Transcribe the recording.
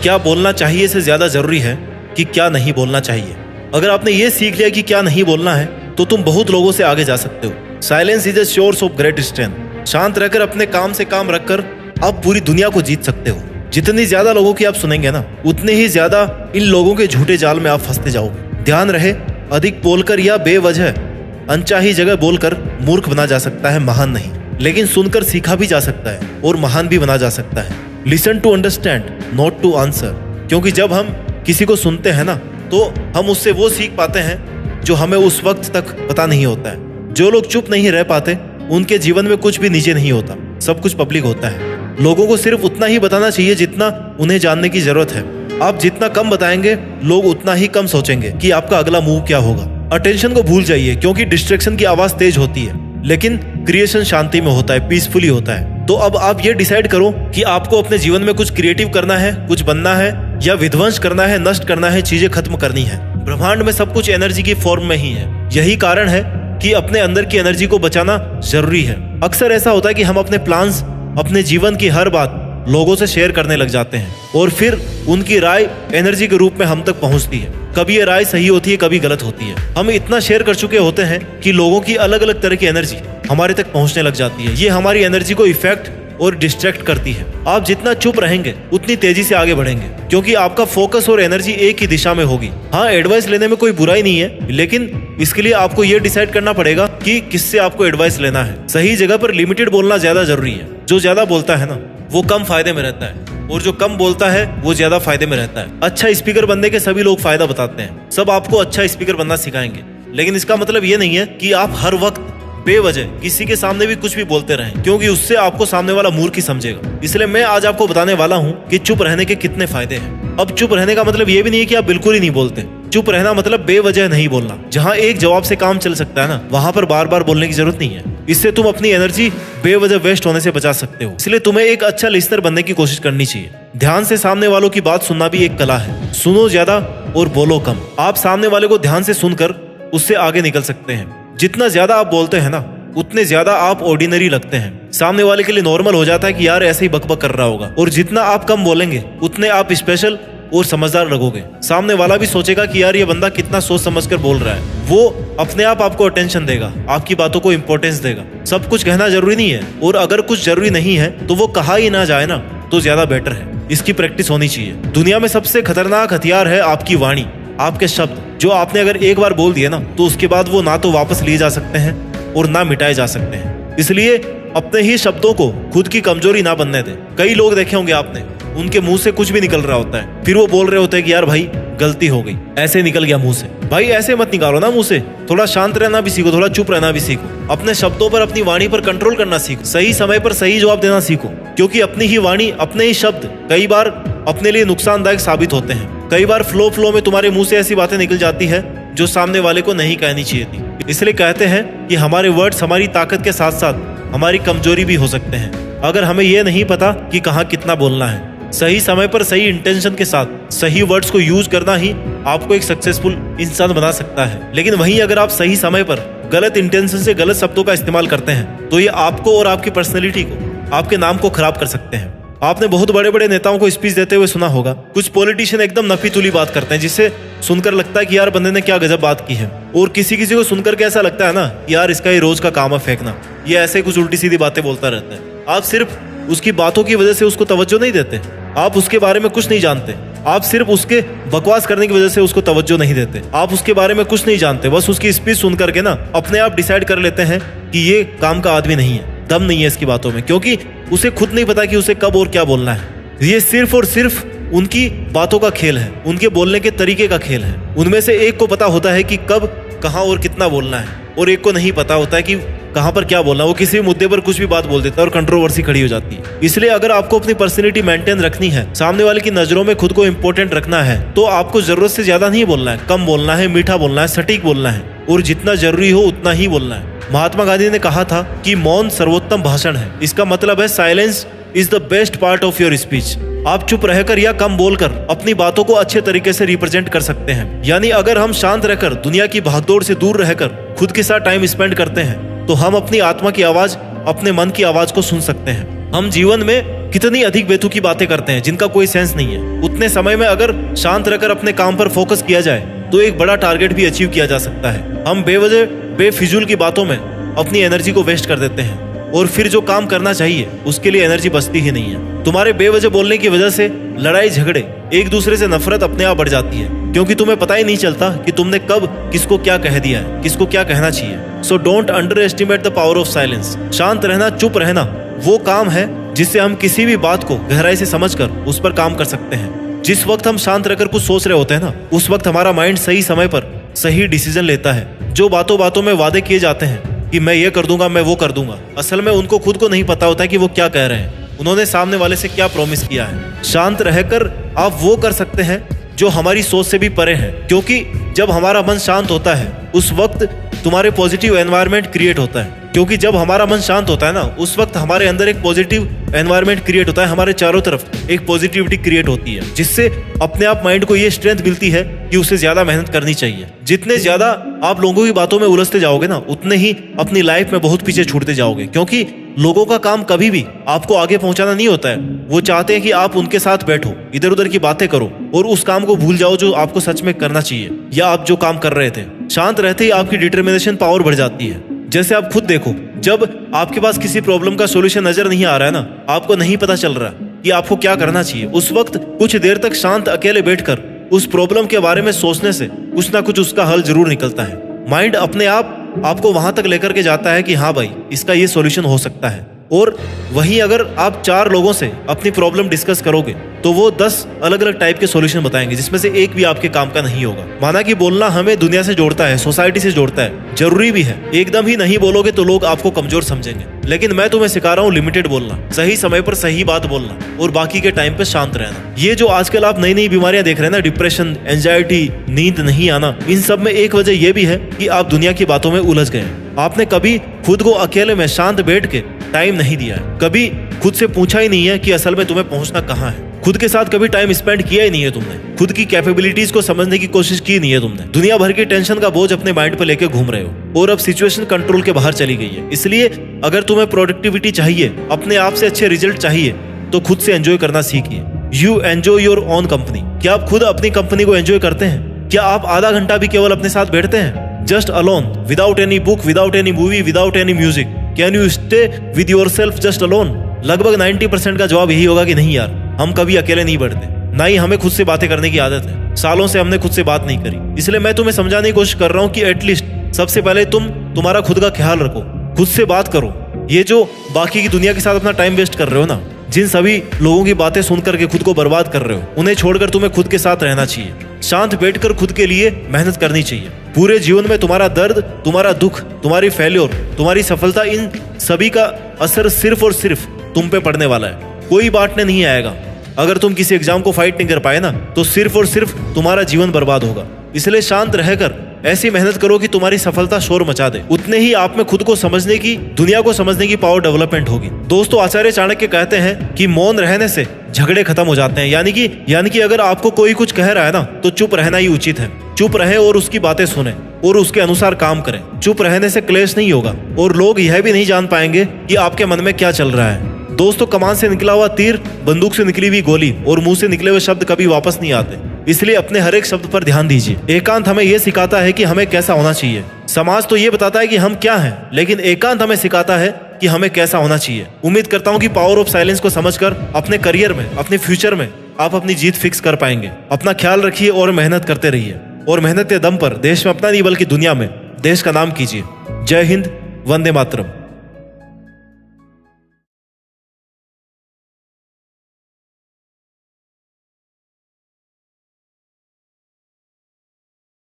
क्या बोलना चाहिए से ज्यादा जरूरी है कि क्या नहीं बोलना चाहिए। अगर आपने ये सीख लिया कि क्या नहीं बोलना है तो तुम बहुत लोगों से आगे जा सकते हो। Silence is a source of great strength. शांत रहकर अपने काम से काम रखकर आप पूरी दुनिया को जीत सकते हो। जितनी ज्यादा लोगों की आप सुनेंगे ना, उतने ही ज्यादा इन लोगों के झूठे जाल में आप फंसते जाओगे। ध्यान रहे, अधिक बोलकर या बेवजह अनचाही जगह बोलकर मूर्ख बना जा सकता है, महान नहीं। लेकिन सुनकर सीखा भी जा सकता है और महान भी बना जा सकता है। Listen to understand, not to answer. क्योंकि जब हम किसी को सुनते हैं ना, तो हम उससे वो सीख पाते हैं जो हमें उस वक्त तक पता नहीं होता है। जो लोग चुप नहीं रह पाते, उनके जीवन में कुछ भी निजी नहीं होता, सब कुछ पब्लिक होता है। लोगों को सिर्फ उतना ही बताना चाहिए जितना उन्हें जानने की जरूरत है। आप जितना कम बताएंगे, लोग उतना ही कम सोचेंगे कि आपका अगला मूव क्या होगा। अटेंशन को भूल जाइए, क्योंकि डिस्ट्रैक्शन की आवाज तेज होती है, लेकिन क्रिएशन शांति में होता है, पीसफुली होता है। तो अब आप ये डिसाइड करो कि आपको अपने जीवन में कुछ क्रिएटिव करना है, कुछ बनना है, या विध्वंस करना है, नष्ट करना है, चीजें खत्म करनी है। ब्रह्मांड में सब कुछ एनर्जी की फॉर्म में ही है। यही कारण है कि अपने अंदर की एनर्जी को बचाना जरूरी है। अक्सर ऐसा होता है कि हम अपने प्लान्स, अपने जीवन की हर बात लोगों से शेयर करने लग जाते हैं और फिर उनकी राय एनर्जी के रूप में हम तक पहुंचती है। कभी ये राय सही होती है, कभी गलत होती है। हम इतना शेयर कर चुके होते हैं कि लोगों की अलग अलग तरह की एनर्जी हमारे तक पहुंचने लग जाती है। ये हमारी एनर्जी को इफेक्ट और डिस्ट्रैक्ट करती है। आप जितना चुप रहेंगे, उतनी तेजी से आगे बढ़ेंगे, क्योंकि आपका फोकस और एनर्जी एक ही दिशा में होगी। हाँ, एडवाइस लेने में कोई बुराई नहीं है, लेकिन इसके लिए आपको ये डिसाइड करना पड़ेगा कि किससे आपको एडवाइस लेना है। सही जगह पर लिमिटेड बोलना ज्यादा जरूरी है। जो ज्यादा बोलता है ना, वो कम फायदे में रहता है, और जो कम बोलता है वो ज्यादा फायदे में रहता है। अच्छा स्पीकर बनने के सभी लोग फायदा बताते हैं, सब आपको अच्छा स्पीकर बनना सिखाएंगे, लेकिन इसका मतलब ये नहीं है कि आप हर वक्त बेवजह किसी के सामने भी कुछ भी बोलते रहें, क्योंकि उससे आपको सामने वाला मूर्ख ही समझेगा। इसलिए मैं आज आपको बताने वाला हूँ कि चुप रहने के कितने फायदे हैं। अब चुप रहने का मतलब ये भी नहीं है कि आप बिल्कुल ही नहीं बोलते। चुप रहना मतलब बेवजह नहीं बोलना। जहाँ एक जवाब से काम चल सकता है ना, वहाँ पर बार बार बोलने की जरूरत नहीं है। इससे तुम अपनी एनर्जी बेवजह वेस्ट होने से बचा सकते हो। इसलिए तुम्हें एक अच्छा लिस्नर बनने की कोशिश करनी चाहिए। ध्यान से सामने वालों की बात सुनना भी एक कला है। सुनो ज्यादा और बोलो कम। आप सामने वाले को ध्यान से सुनकर उससे आगे निकल सकते हैं। जितना ज्यादा आप बोलते हैं ना, उतने ज्यादा आप ऑर्डिनरी लगते हैं। सामने वाले के लिए नॉर्मल हो जाता है कि यार ऐसे ही बकबक कर रहा होगा। और जितना आप कम बोलेंगे, उतने आप स्पेशल और समझदार लगोगे। सामने वाला भी सोचेगा कि यार ये बंदा कितना सोच समझकर बोल रहा है। वो अपने आप आपको अटेंशन देगा, आपकी बातों को इंपॉर्टेंस देगा। सब कुछ कहना जरूरी नहीं है, और अगर कुछ जरूरी नहीं है तो वो कहा ही ना जाए ना, तो ज्यादा बेटर है। इसकी प्रैक्टिस होनी चाहिए। दुनिया में सबसे खतरनाक हथियार है आपकी वाणी, आपके शब्द। जो आपने अगर एक बार बोल दिए ना, तो उसके बाद वो ना तो वापस लिए जा सकते हैं और ना मिटाए जा सकते हैं। इसलिए अपने ही शब्दों को खुद की कमजोरी ना बनने दें। कई लोग देखे होंगे आपने, उनके मुंह से कुछ भी निकल रहा होता है, फिर वो बोल रहे होते हैं कि यार भाई गलती हो गई, ऐसे निकल गया मुंह से। भाई ऐसे मत निकालो ना मुंह से। थोड़ा शांत रहना भी सीखो, थोड़ा चुप रहना भी सीखो। अपने शब्दों पर, अपनी वाणी पर कंट्रोल करना सीखो। सही समय पर सही जवाब देना सीखो, क्योंकि अपनी ही वाणी, अपने ही शब्द कई बार अपने लिए नुकसानदायक साबित होते हैं। कई बार फ्लो में तुम्हारे मुंह से ऐसी बातें निकल जाती है जो सामने वाले को नहीं कहनी चाहिए थी। इसलिए कहते हैं कि हमारे वर्ड्स हमारी ताकत के साथ साथ हमारी कमजोरी भी हो सकते हैं। अगर हमें यह नहीं पता कि कहाँ कितना बोलना है, सही समय पर सही इंटेंशन के साथ सही वर्ड्स को यूज करना ही आपको एक सक्सेसफुल इंसान बना सकता है। लेकिन वहीं अगर आप सही समय पर गलत इंटेंशन से गलत शब्दों का इस्तेमाल करते हैं, तो ये आपको और आपकी पर्सनैलिटी को, आपके नाम को खराब कर सकते हैं। आपने बहुत बड़े बड़े नेताओं को स्पीच देते हुए सुना होगा। कुछ पॉलिटिशियन एकदम नफी तुली बात करते हैं, जिससे सुनकर लगता है कि यार बंदे ने क्या गजब बात की है। और किसी किसी को सुनकर कैसा लगता है ना, यार इसका ये रोज का काम है फेंकना, ये ऐसे कुछ उल्टी सीधी बातें बोलता रहता है। आप सिर्फ उसकी बातों की वजह से उसको तवज्जो नहीं देते, आप उसके बारे में कुछ नहीं जानते। आप सिर्फ उसके बकवास करने की वजह से उसको तवज्जो नहीं देते। आप उसके बारे में कुछ नहीं जानते, बस उसकी स्पीच सुन करके ना अपने आप डिसाइड कर लेते हैं कि ये काम का आदमी नहीं है, दम नहीं है इसकी बातों में, क्योंकि उसे खुद नहीं पता कि उसे कब और क्या बोलना है। ये सिर्फ और सिर्फ उनकी बातों का खेल है, उनके बोलने के तरीके का खेल है। उनमें से एक को पता होता है कि कब, कहाँ और कितना बोलना है, और एक को नहीं पता होता है कि कहाँ पर क्या बोलना। वो किसी भी मुद्दे पर कुछ भी बात बोल देता है और कंट्रोवर्सी खड़ी हो जाती है। इसलिए अगर आपको अपनी पर्सनैलिटी मेंटेन रखनी है, सामने वाले की नजरों में खुद को इंपॉर्टेंट रखना है, तो आपको जरूरत से ज्यादा नहीं बोलना है, कम बोलना है, मीठा बोलना है, सटीक बोलना है, और जितना जरूरी हो उतना ही बोलना है। महात्मा गांधी ने कहा था कि मौन सर्वोत्तम भाषण है। इसका मतलब है silence is the best part of your speech. आप चुप रहकर या कम बोलकर अपनी बातों को अच्छे तरीके से रिप्रेजेंट कर सकते हैं। यानी अगर हम शांत रहकर, दुनिया की भागदौड़ से दूर रहकर खुद के साथ टाइम स्पेंड करते हैं, तो हम अपनी आत्मा की आवाज, अपने मन की आवाज को सुन सकते हैं। हम जीवन में कितनी अधिक बेतुकी बातें करते हैं जिनका कोई सेंस नहीं है। उतने समय में अगर शांत रहकर अपने काम पर फोकस किया जाए तो एक बड़ा टारगेट भी अचीव किया जा सकता है। हम बेवजह बेफिजूल की बातों में अपनी एनर्जी को वेस्ट कर देते हैं और फिर जो काम करना चाहिए उसके लिए एनर्जी बचती ही नहीं है। तुम्हारे बेवजह बोलने की वजह से लड़ाई झगड़े, एक दूसरे से नफरत अपने आप बढ़ जाती है, क्योंकि तुम्हें पता ही नहीं चलता कि तुमने कब किसको क्या कह दिया है, किसको क्या कहना चाहिए। So don't under estimate the power of silence. शांत रहना, चुप रहना वो काम है जिससे हम किसी भी बात को गहराई से समझकर उस पर काम कर सकते हैं। जिस वक्त हम शांत रहकर कुछ सोच रहे होते हैं ना, उस वक्त हमारा माइंड सही समय पर सही डिसीजन लेता है। जो बातों बातों में वादे किए जाते हैं कि मैं ये कर दूंगा, मैं वो कर दूंगा, असल में उनको खुद को नहीं पता होता है कि वो क्या कह रहे हैं, उन्होंने सामने वाले से क्या प्रॉमिस किया है। शांत रहकर आप वो कर सकते हैं जो हमारी सोच से भी परे है, क्योंकि जब हमारा मन शांत होता है उस वक्त तुम्हारे पॉजिटिव एनवायरनमेंट क्रिएट होता है। क्योंकि जब हमारा मन शांत होता है ना, उस वक्त हमारे अंदर एक पॉजिटिव एनवायरनमेंट क्रिएट होता है, हमारे चारों तरफ एक पॉजिटिविटी क्रिएट होती है, जिससे अपने आप माइंड को ये स्ट्रेंथ मिलती है कि उसे ज्यादा मेहनत करनी चाहिए। जितने ज्यादा आप लोगों की बातों में उलझते जाओगे ना, उतने ही अपनी लाइफ में बहुत पीछे छूटते जाओगे, क्योंकि लोगों का काम कभी भी आपको आगे पहुंचाना नहीं होता है। वो चाहते हैं कि आप उनके साथ बैठो, इधर उधर की बातें करो और उस काम को भूल जाओ जो आपको सच में करना चाहिए या आप जो काम कर रहे थे। शांत रहते ही आपकी डिटर्मिनेशन पावर बढ़ जाती है। जैसे आप खुद देखो, जब आपके पास किसी प्रॉब्लम का सॉल्यूशन नजर नहीं आ रहा है ना, आपको नहीं पता चल रहा कि आपको क्या करना चाहिए, उस वक्त कुछ देर तक शांत अकेले बैठकर उस प्रॉब्लम के बारे में सोचने से कुछ ना कुछ उसका हल जरूर निकलता है। माइंड अपने आप आपको वहां तक लेकर के जाता है कि हाँ भाई, इसका ये सॉल्यूशन हो सकता है। और वहीं अगर आप 4 लोगों से अपनी प्रॉब्लम डिस्कस करोगे तो वो 10 अलग अलग टाइप के सॉल्यूशन बताएंगे, जिसमें से एक भी आपके काम का नहीं होगा। माना कि बोलना हमें दुनिया से जोड़ता है, सोसाइटी से जोड़ता है, जरूरी भी है। एकदम ही नहीं बोलोगे तो लोग आपको कमजोर समझेंगे, लेकिन मैं तुम्हें सिखा रहा हूँ लिमिटेड बोलना, सही समय पर सही बात बोलना और बाकी के टाइम पे शांत रहना। ये जो आजकल आप नई नई बीमारियां देख रहे हैं ना, डिप्रेशन, एंजाइटी, नींद नहीं आना, इन सब में एक वजह यह भी है कि आप दुनिया की बातों में उलझ गए हैं। आपने कभी खुद को अकेले में शांत बैठ के टाइम नहीं दिया है, कभी खुद से पूछा ही नहीं है कि असल में तुम्हें पहुंचना कहाँ है। खुद के साथ कभी टाइम स्पेंड किया ही नहीं है तुमने, खुद की कैपेबिलिटीज को समझने की कोशिश की नहीं है तुमने। दुनिया भर की टेंशन का बोझ अपने माइंड पर लेके घूम रहे हो और अब सिचुएशन कंट्रोल के बाहर चली गई है। इसलिए अगर तुम्हें प्रोडक्टिविटी चाहिए, अपने आप से अच्छे रिजल्ट चाहिए, तो खुद से एंजॉय करना सीखिए। You enjoy your own company. क्या आप खुद अपनी कंपनी को एंजॉय करते हैं? क्या आप आधा घंटा भी केवल अपने साथ बैठते हैं, just alone, without any book, without any movie, without any music? Can you stay with your self just alone? लगभग 90% का जवाब यही होगा कि नहीं यार, हम कभी अकेले नहीं बैठते, ना ही हमें खुद से बातें करने की आदत है। सालों से हमने खुद से बात नहीं करी। इसलिए मैं तुम्हें समझाने की कोशिश कर रहा हूँ कि एटलीस्ट सबसे पहले तुम्हारा खुद का ख्याल रखो, खुद से बात करो। ये जो बाकी की दुनिया के साथ अपना टाइम वेस्ट कर रहे हो ना, जिन सभी लोगों की बातें सुन करके खुद को बर्बाद कर रहे हो, उन्हें छोड़कर तुम्हें खुद के साथ रहना चाहिए। शांत बैठकर खुद के लिए मेहनत करनी चाहिए। पूरे जीवन में तुम्हारा दर्द, तुम्हारा दुख, तुम्हारी फेल्योर, तुम्हारी सफलता, इन सभी का असर सिर्फ और सिर्फ तुम पे पड़ने वाला है। कोई बांटने नहीं आएगा। अगर तुम किसी एग्जाम को फाइट नहीं कर पाए ना, तो सिर्फ और सिर्फ तुम्हारा जीवन बर्बाद होगा। इसलिए शांत रहकर ऐसी मेहनत करो कि तुम्हारी सफलता शोर मचा दे। उतने ही आप में खुद को समझने की, दुनिया को समझने की पावर डेवलपमेंट होगी। दोस्तों, आचार्य चाणक्य कहते हैं कि मौन रहने से झगड़े खत्म हो जाते हैं। यानी कि अगर आपको कोई कुछ कह रहा है ना, तो चुप रहना ही उचित है। चुप रहे और उसकी बातें सुने और उसके अनुसार काम करें। चुप रहने से क्लेश नहीं होगा और लोग यह भी नहीं जान पाएंगे कि आपके मन में क्या चल रहा है। दोस्तों, कमान से निकला हुआ तीर, बंदूक से निकली हुई गोली और मुंह से निकले हुए शब्द कभी वापस नहीं आते। इसलिए अपने हर एक शब्द पर ध्यान दीजिए। एकांत हमें यह सिखाता है कि हमें कैसा होना चाहिए। समाज तो ये बताता है कि हम क्या हैं, लेकिन एकांत हमें सिखाता है कि हमें कैसा होना चाहिए। उम्मीद करता हूँ कि पावर ऑफ साइलेंस को समझकर अपने करियर में, अपने फ्यूचर में आप अपनी जीत फिक्स कर पाएंगे। अपना ख्याल रखिए और मेहनत करते रहिए, और मेहनत के दम पर देश में अपना नहीं बल्कि दुनिया में देश का नाम कीजिए। जय हिंद, वंदे मातरम।